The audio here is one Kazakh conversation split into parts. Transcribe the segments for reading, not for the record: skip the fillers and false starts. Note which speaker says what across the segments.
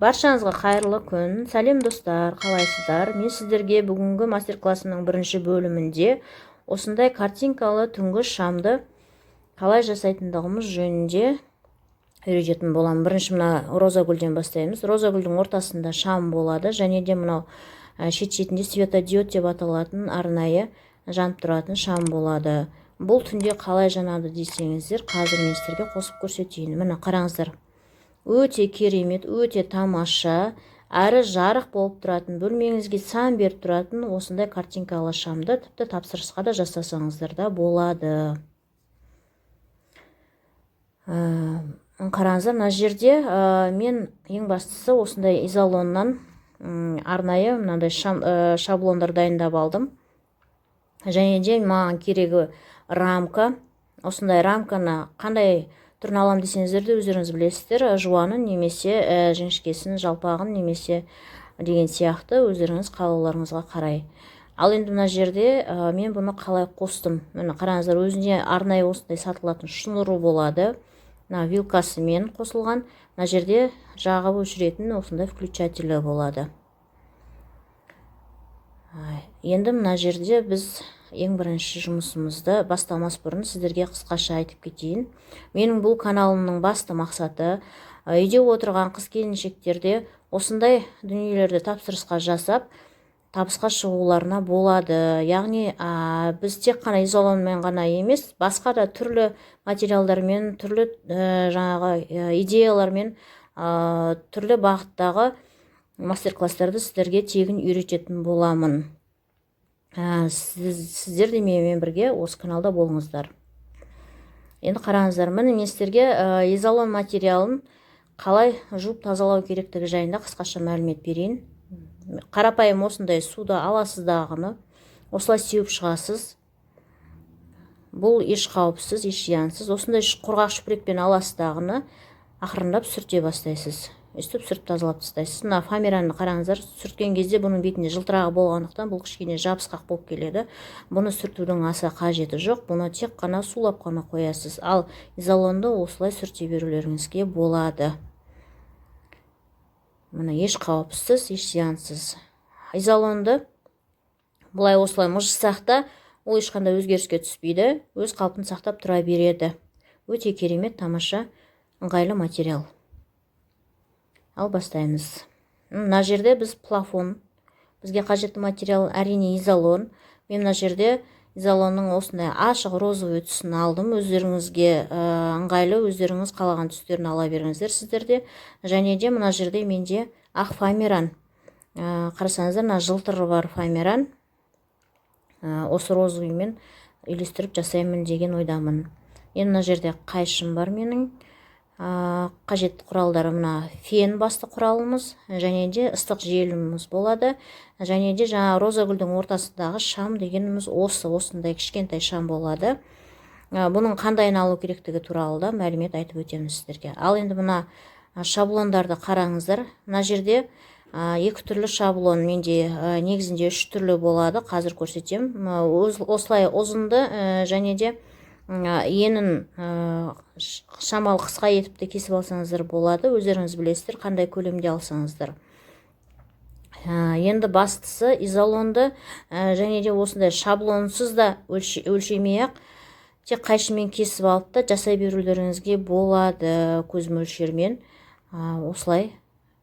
Speaker 1: Баршаңызға қайырлы күн. Сәлем достар, қалайсыздар? Мен сіздерге бүгінгі мастер-классымның бірінші бөлімінде осындай картинкалы түнгі шамды қалай жасайтындығымыз жөнінде үйрететін боламын. Бірінші мына роза гүлден бастаймыз. Роза гүлдің ортасында шам болады, және де мынау шет-шетінде светодиод деп аталатын арнайы жанып тұратын шам болады. Бұл түнде қалай жанады десеңіздер, қазір мен сіздерге қосып көрсетейін. Міне қараңыздар. Өте керемет, өте тамаша, әрі жарық болып тұратын, бөлмеңізге сан беріп тұратын осындай картинкалы шамды тіпті тапсырысқа да жасасаңыздар да болады. Қараңыздар, мына жерде мен ең бастысы осындай изолоннан арнайы мынандай шаблондар дайындап алдым. Және де маған керегі рамка. Осындай рамканы қандай түрін алам десеңіздер де өздеріңіз білесіздер. Жуанын немесе жіңішкесін, жалпағын немесе деген сияқты өздеріңіз қалауларыңызға қарай. Ал енді мына жерде мен бұны қалай қостым. Міне қараңыздар, өзіне арнайы осындай сатылатын шнуры болады. Мына вилкасымен қосылған. Мына жерде жағып өшіретін осындай включателі болады. Енді мына жерде біз ең бірінші жұмысымызды бастамас бұрын сіздерге қысқаша айтып кетейін. Менің бұл каналымның басты мақсаты үйде отырған қыз-келіншектерде осындай дүниелерді тапсырысқа жасап, табысқа шығуларына болады. Яғни біз тек қана изолонмен ғана емес, басқа да түрлі материалдармен, түрлі жаңағы идеялармен, түрлі бағыттағы мастер-класстарды сіздерге тегін үйрететін боламын. Сіздер де менімен бірге осы каналда болыңыздар. Енді қараңыздар, міне мен сіздерге изолон материалын қалай жуып тазалау керектігі жайында қысқаша мәлімет берейін. Қарапайым осындай суды аласыздағыны осылай сеуіп шығасыз. Бұл еш қауіпсіз, еш зиянсыз. Осындай құрғақ шүпірекпен аласыздағыны ақырындап сүрте бастайсыз. Өстіп сүріп тазалап тастайсыз. Мына фоамираны қараңыздар, сүрткен кезде бұның бетінде жылтырағы болғандықтан бұл кішкене жабысқақ болып келеді. Бұны сүртудің аса қажеті жоқ. Бұны тек қана сулап қана қоясыз. Ал изолонды осылай сүрте берулеріңізге болады. Мына еш қауіпсіз, еш зиянсыз. Изолонды бұлай осылай мұжысақ та, ол ешқандай өзгеріске түспейді. Өз қалпын сақтап тұра береді. Өте керемет, тамаша, ыңғайлы материал. Ал бастаймыз. Мына жерде біз плафон. Бізге қажетті материал әрине изолон. Мен мына жерде изолонның осындай ашық розовый түсін алдым. Өздеріңізге ыңғайлы, өздеріңіз қалаған түстерін ала беріңіздер сіздерде. Және де мына жерде менде ақ фоамиран. Қарасаңыздар, мына жылтыры бар фоамиран. Осы розовыймен үйлестіріп жасаймын деген ойдамын. Енді мына жерде қайшым бар менің. Қажетті құралдары мына фен басты құралымыз, және де ыстық желіміз болады. Және де жаңа роза гүлдің ортасындағы шам дегеніміз осындай кішкентай шам болады. Бұның қандайын алу керектігі туралы да мәлімет айтып өтеміз сіздерге. Ал енді мына шаблондарды қараңыздар. Мына жерде екі түрлі шаблон, менде негізінде үш түрлі болады. Қазір көрсетем. Осылай ұзынды және де енін шамалы қысқа етіп те кесіп алсаңыздар болады. Өздеріңіз білесіздер, қандай көлемде алсаңыздар. Енді бастысы изолонды және де осындай шаблонсыз да өлшемей-ақ тек қайшымен кесіп алып та жасай берулеріңізге болады. Көз мөлшермен осылай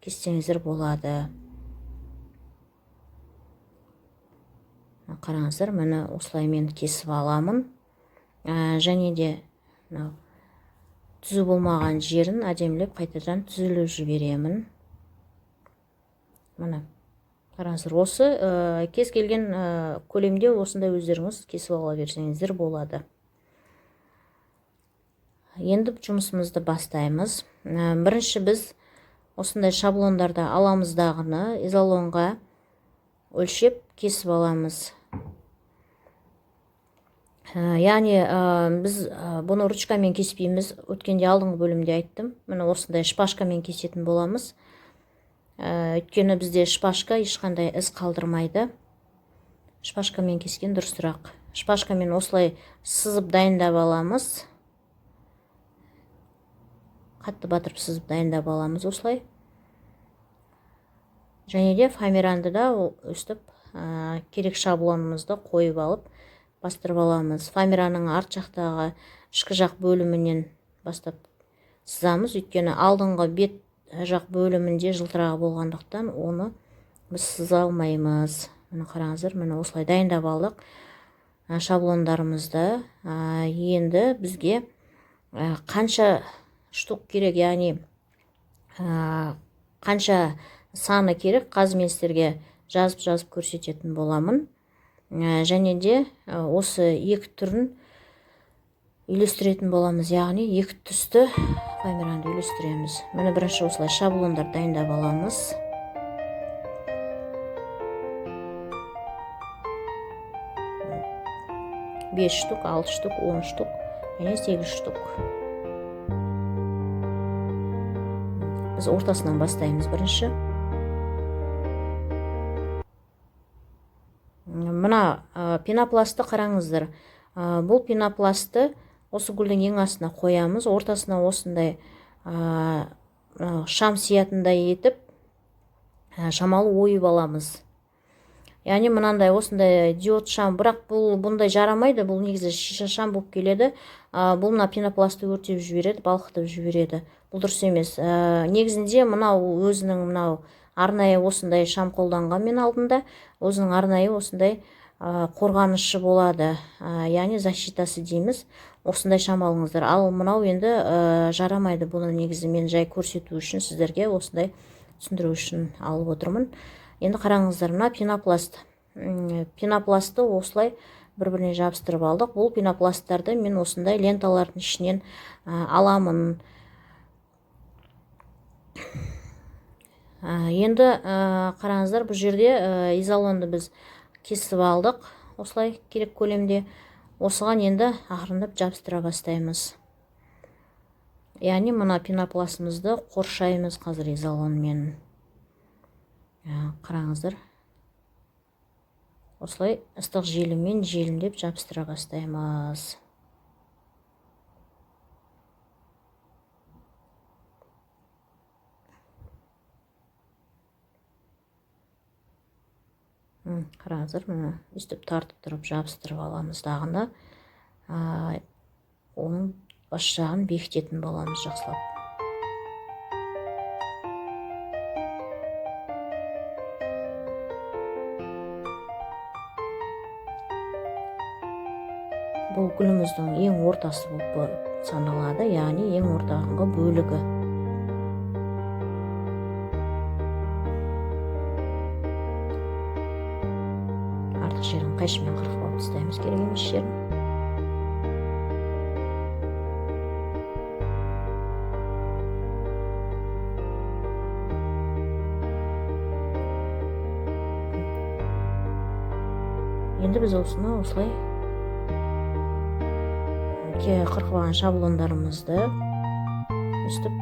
Speaker 1: кессеңіздер болады. Қараңыздар, мені осылай мен кесіп аламын. Және де түзу болмаған жерін әдемілеп қайтадан түзіліп жіберемін. Мына қараңыздар, осы кез келген көлемде осындай өздеріңіз кесіп ала берсеңіздер болады. Енді жұмысымызды бастаймыз. Бірінші біз осындай шаблондарды аламыздағыны изолонға өлшеп кесіп аламыз. Яғни біз бұны ручкамен кеспейміз. Өткенде алдыңғы бөлімде айттым. Міне осындай шпажкамен кесетін боламыз. Өйткені бізде шпажка ешқандай із қалдырмайды. Шпажкамен кескен дұрысырақ. Шпажкамен осылай сызып дайындап аламыз. Қатты батырып сызып дайындап аламыз осылай. және де фоамиранды да өстіп керек шаблонымызды қойып алып бастырып аламыз. Фоамираның арт жақтағы ішкі жақ бөлімінен бастап сызамыз, өйткені алдыңғы бет жақ бөлімінде жылтырағы болғандықтан оны біз сыза алмаймыз. Міне қараңыздар, міне осылай дайындап алдық шаблондарымызды. Енді бізге қанша штук керек, яғни қанша саны керек, қазір мен сіздерге жазып көрсететін боламын. Және де осы екі түрін үйлестіретін боламыз, яғни екі түсті фоамиранды үйлестіреміз. Міне бірінші осылай шаблондар дайындап аламыз. Бес штук, 6 штук, 10 штук және 8 штук. Біз ортасынан бастаймыз бірінші. Мына пенопластты қараңыздар. Бұл пенопластты осы гүлдің ең астына қоямыз. Ортасына осындай шам сиятындай етіп шамалы ойып аламыз. Яғни мынандай осындай диод шам, бірақ бұндай жарамайды, бұл негізі шиша шам болып келеді. Бұл мына пенопласты өртеп жібереді, балқытып жібереді. Бұл дұрыс емес. Негізінде мынау өзінің мынау арнайы осындай шам қолданған, мен алдында өзінің арнайы осындай қорғанышы болады. Яғни защитасы дейміз. Осындай шам алыңыздар. Ал мынау енді жарамайды. Бұны негізі мен жай көрсету үшін, сіздерге осындай түсіндіру үшін алып отырмын. Енді қараңыздар, мына пенопласты осылай бір-біріне жабыстырып алдық. Бұл пенопласттарды мен осындай ленталардың ішінен аламын. Енді қараңыздар, бұл жерде изолонды біз кесіп алдық, осылай керек көлемде. Осыған енді ақырындап жабыстыра бастаймыз. Яғни мына пенопластымызды қоршаймыз қазір изолонмен. Қараңыздар, осылай ыстық желіммен желімдеп жабыстыра бастаймыз. Қараңыздар, мына үстіп тартып тұрып жабыстырып аламыз. Дағында оның бас жағын бекітетін боламыз жақсылап. Бұл гүліміздің ең ортасы болып саналады, яғни ең ортаңғы бөлігі. Артық жерін қайшымен қырқып алып тастаймыз, керек емес жерін. Енді біз осыны осылай қырқып алған шаблондарымызды үстіп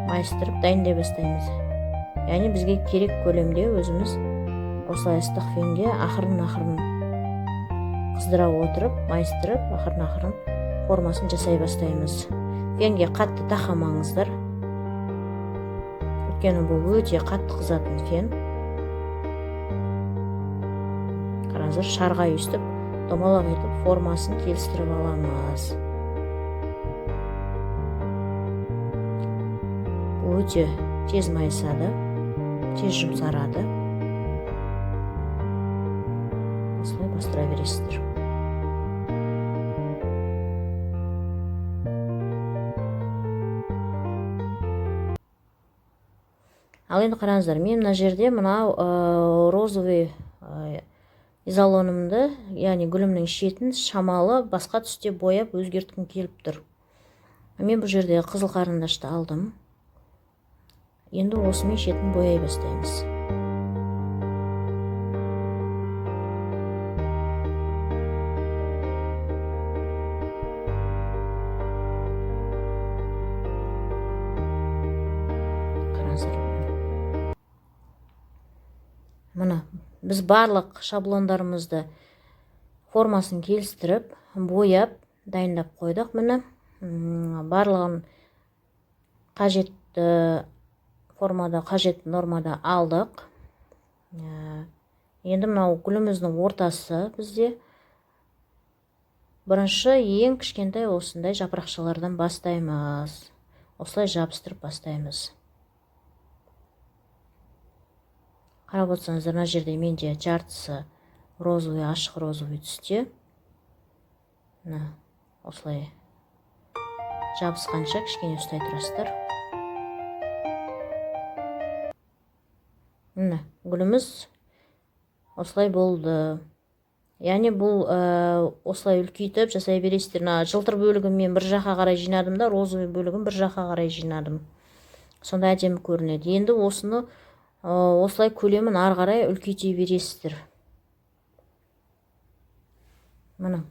Speaker 1: майыстырып дайындай бастаймыз. Яғни бізге керек көлемде өзіміз осылай ыстық фенге ақырын қыздыра отырып, майыстырып, ақырын формасын жасай бастаймыз. Фенге қатты тақамаңыздар, өйткені бұл өте қатты қызатын фен. Қараңыздар, шарға үстіп домалақ етіп формасын келістіріп аламыз. Бұл өте тез майысады, тез жұмсарады. Осылай бастыра бересіздер. Ал енді қараңыздар, мен мына жерде мынау розовый изолонымды, яғни гүлімнің шетін шамалы басқа түсте бояп өзгерткім келіп тұр. Мен бұл жерде қызыл қарындашты алдым. Енді осымен шетін бояй бастаймыз. Мына біз барлық шаблондарымызды формасын келістіріп, бояп, дайындап қойдық. Міне барлығын қажетті формада, қажетті нормада алдық. Енді мынау гүліміздің ортасы бізде бірінші ең кішкентай осындай жапырақшалардан бастаймыз. Осылай жабыстырып бастаймыз. Қарап отырсаңыздар, мына жерде менде жартысы розовый, ашық розовый түсте. Осылай жабысқанша кішкене ұстай тұрасыздар. Гүліміз осылай болды. Яғни бұл осылай үлкейтіп жасай бересіздер. Жылтыр бөлігін мен бір жаққа қарай жинадым да, розовый бөлігін бір жаққа қарай жинадым. Сонда әдемі көрінеді. Енді осыны осылай көлемін ары қарай үлкейте бересіздер. Мына.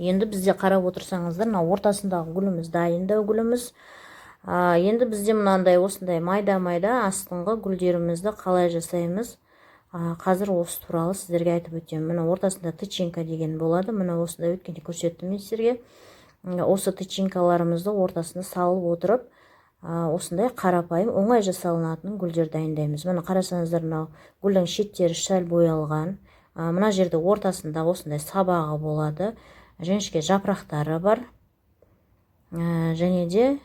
Speaker 1: Енді бізде қарап отырсаңыздар, мына ортасындағы гүліміз дайындау гүліміз. Енді бізде мынандай осындай майда-майда астыңғы гүлдерімізді қалай жасаймыз? Қазір осы туралы сіздерге айтып өтемін. Мына ортасында тычинка деген болады. Мына осындай өткенде көрсеттім мен сіздерге. Осы тычинкаларымызды ортасына салып отырып, осындай қарапайым оңай жасалынатын гүлдер дайындаймыз. Мына қарасаңыздар, мына гүлдің шеттері сәл боялған. Мына жерде ортасында осындай сабағы болады. Жіңішке жапырақтары бар. Және де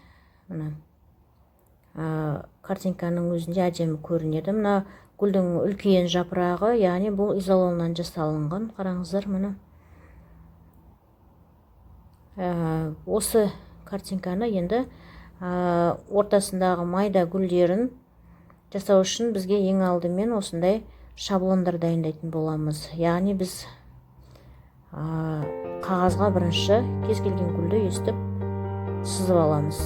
Speaker 1: мына картинканың өзінде әдемі көрінеді. Мына гүлдің үлкен жапырағы, яғни бұл изолоннан жасалынған. Қараңыздар, мына. Осы картинканы енді ортасындағы майда гүлдерін жасау үшін бізге ең алдымен осындай шаблондар дайындайтын боламыз. Яғни біз қағазға бірінші кез келген гүлді естіп сызып аламыз.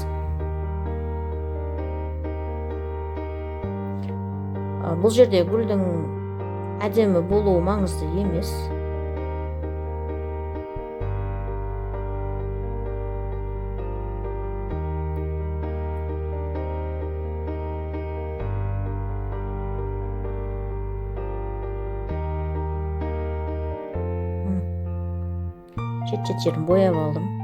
Speaker 1: Бұл жерде гүлдің әдемі болуы маңызды емес. Шет-шеттерін бояп алдым.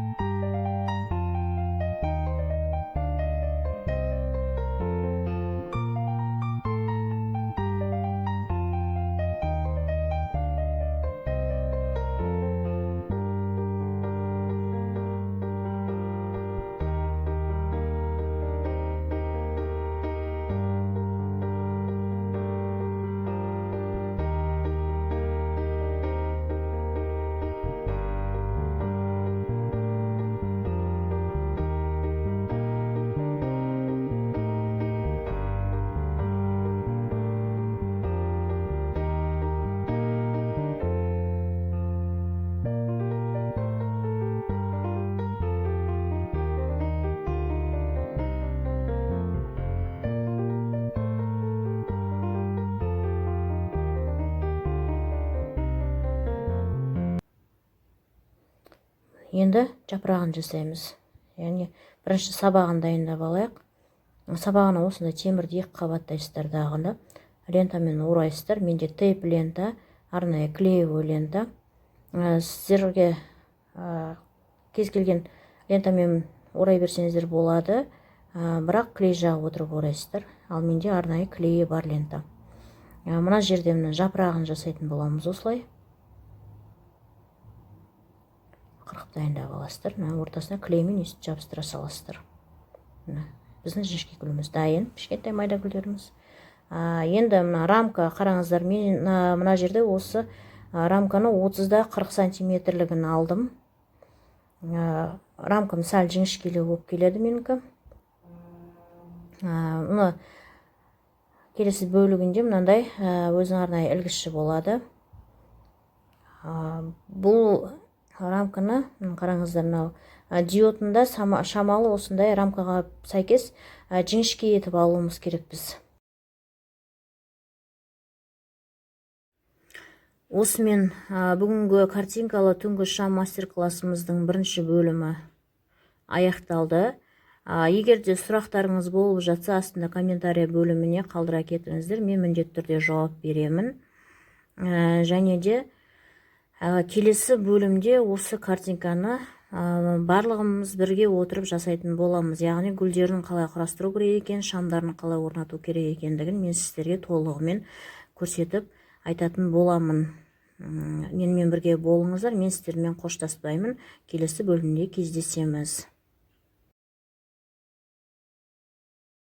Speaker 1: Енді жапырағын жасаймыз. Яғни бірінші сабағын дайындап алайық. Сабағына осындай темірді екі қабаттайсыздар дағында. Лентамен орайсыздар. Менде тейп лента, арнайы клеевой лента. Сіздерге кез келген лентамен орай берсеңіздер болады. Бірақ клей жағып отырып орайсыздар. Ал менде арнайы клейі бар лента. Мына жерде жапырағын жасайтын боламыз осылай. Қырқып дайындап аласыздар. Ортасына клеймен өстіп жабыстыра саласыздар. Біздің жіңішке гүліміз дайын, кішкентай майда гүлдеріміз. Енді мына рамка қараңыздар, мен мына жерде осы рамканы 30-да 40 сантиметрлігін алдым. Рамкам сәл жіңішкелеу болып келеді менікі. Мұны келесі бөлігінде мынандай өзінің арнайы ілгіші болады. Бұл рамканы қараңыздар, мынау диодында шамалы осындай рамкаға сәйкес жіңішке етіп алуымыз керек біз. Осымен бүгінгі картинкалы түнгі шам мастер-классымыздың бірінші бөлімі аяқталды. Егер де сұрақтарыңыз болып жатса, астында комментарий бөліміне қалдыра кетіңіздер, мен міндетті түрде жауап беремін. Және де келесі бөлімде осы картинканы барлығымыз бірге отырып жасайтын боламыз. Яғни гүлдерін қалай құрастыру керек екен, шамдарын қалай орнату керек екендігін мен сіздерге толығымен көрсетіп айтатын боламын. Менімен бірге болыңыздар, мен сіздермен қоштаспаймын. Келесі бөлімде кездесеміз.